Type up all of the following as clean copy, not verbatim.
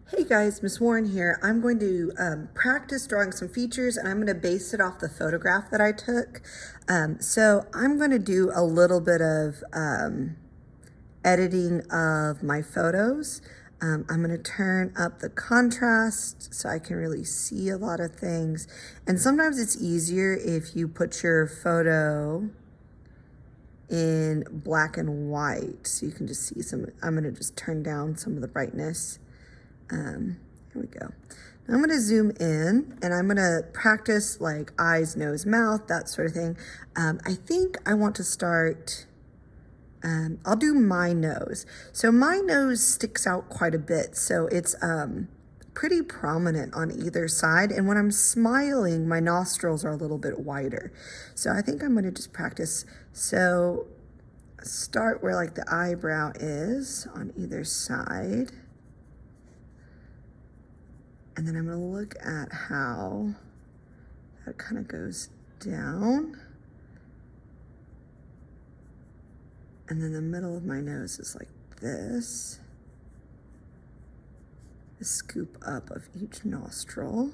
Hey guys, Miss Warren here. I'm going to practice drawing some features and I'm going to base it off the photograph that I took. So I'm going to do a little bit of editing of my photos. I'm going to turn up the contrast so I can really see a lot of things. And sometimes it's easier if you put your photo in black and white so you can just see some. I'm going to just turn down some of the brightness. Here we go. Now I'm going to zoom in and I'm going to practice like eyes, nose, mouth, that sort of thing. I think I want to start, I'll do my nose. So my nose sticks out quite a bit. So it's pretty prominent on either side. And when I'm smiling, my nostrils are a little bit wider. So I think I'm going to just practice. So start where like the eyebrow is on either side. And then I'm going to look at how that kind of goes down. And then the middle of my nose is like this. The scoop up of each nostril.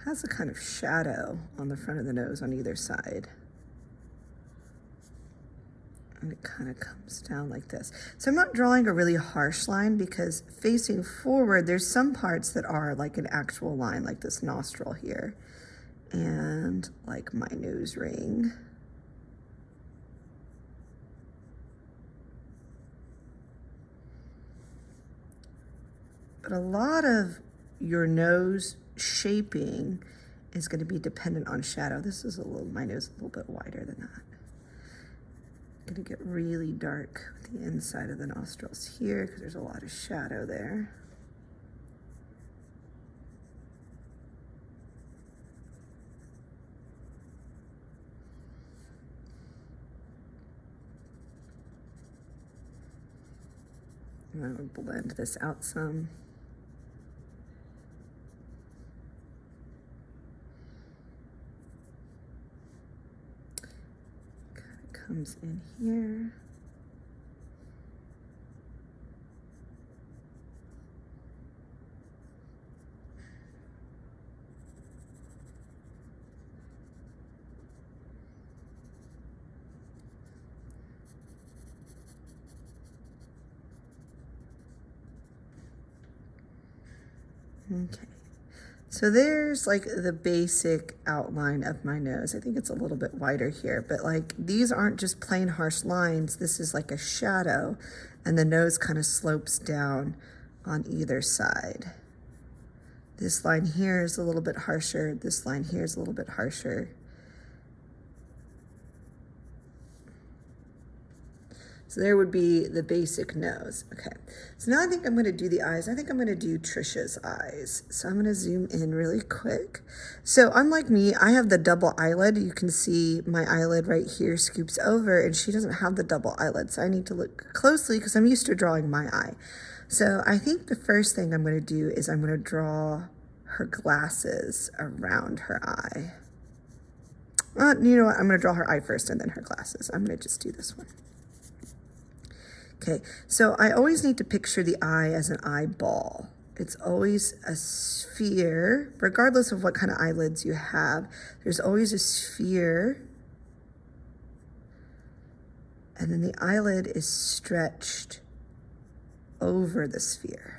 Has a kind of shadow on the front of the nose on either side. And it kind of comes down like this. So I'm not drawing a really harsh line because facing forward, there's some parts that are like an actual line, like this nostril here, and like my nose ring. But a lot of your nose shaping is going to be dependent on shadow. This is my nose is a little bit wider than that. Going to get really dark with the inside of the nostrils here because there's a lot of shadow there. And I would blend this out some. Comes in here. Okay. So there's like the basic outline of my nose. I think it's a little bit wider here, but like these aren't just plain harsh lines. This is like a shadow and the nose kind of slopes down on either side. This line here is a little bit harsher. This line here is a little bit harsher. So there would be the basic nose. Okay, so now I think I'm going to do the eyes. I think I'm going to do Trisha's eyes. So I'm going to zoom in really quick. So unlike me, I have the double eyelid. You can see my eyelid right here scoops over and she doesn't have the double eyelid. So I need to look closely because I'm used to drawing my eye. So I think the first thing I'm going to do is I'm going to draw her glasses around her eye. You know what? I'm going to draw her eye first and then her glasses. I'm going to just do this one. Okay, so I always need to picture the eye as an eyeball. It's always a sphere, regardless of what kind of eyelids you have. There's always a sphere. And then the eyelid is stretched over the sphere.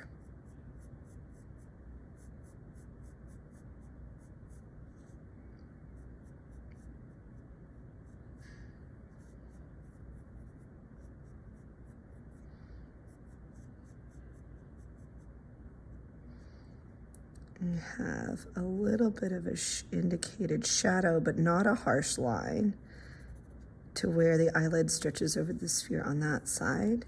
You have a little bit of a indicated shadow, but not a harsh line to where the eyelid stretches over the sphere on that side.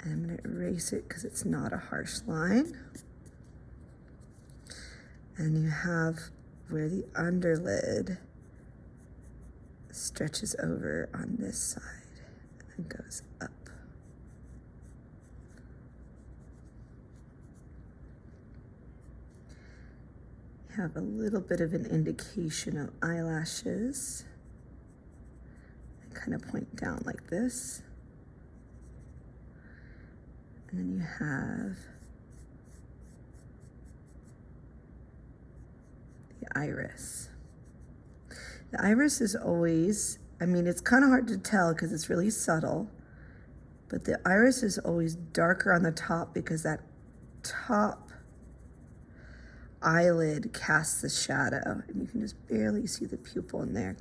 And I'm going to erase it because it's not a harsh line. And you have where the underlid stretches over on this side and then goes up. Have a little bit of an indication of eyelashes. kind of point down like this. And then you have the iris. The iris is always, I mean, it's kind of hard to tell because it's really subtle, but the iris is always darker on the top because that top eyelid casts the shadow, and you can just barely see the pupil in there.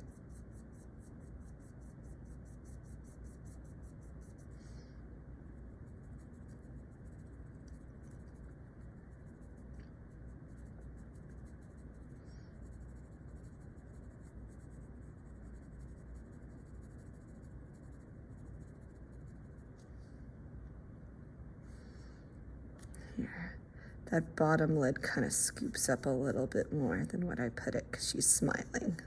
Here. That bottom lid kind of scoops up a little bit more than what I put it because she's smiling.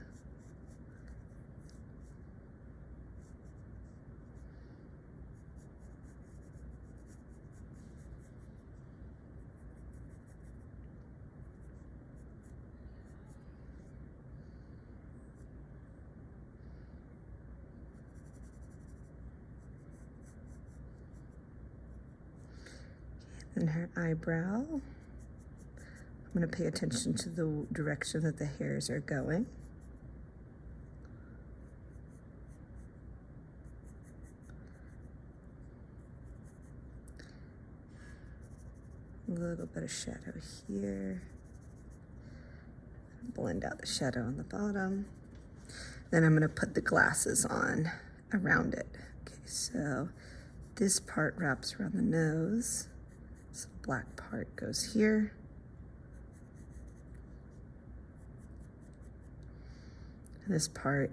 And her eyebrow, I'm going to pay attention to the direction that the hairs are going. A little bit of shadow here. Blend out the shadow on the bottom. Then I'm going to put the glasses on around it. Okay, so this part wraps around the nose. So the black part goes here. And this part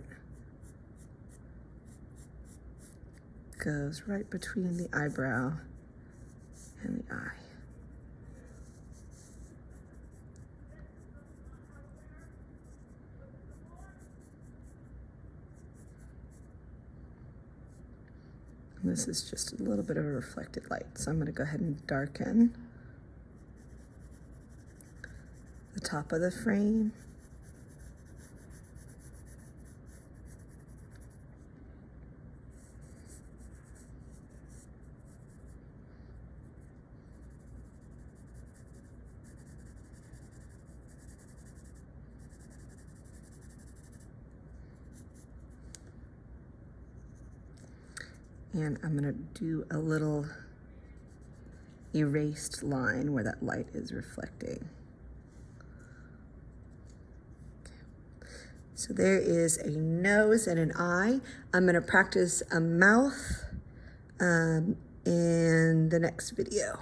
goes right between the eyebrow and the eye. And this is just a little bit of a reflected light, so I'm going to go ahead and darken the top of the frame. And I'm going to do a little erased line where that light is reflecting. Okay. So there is a nose and an eye. I'm going to practice a mouth in the next video.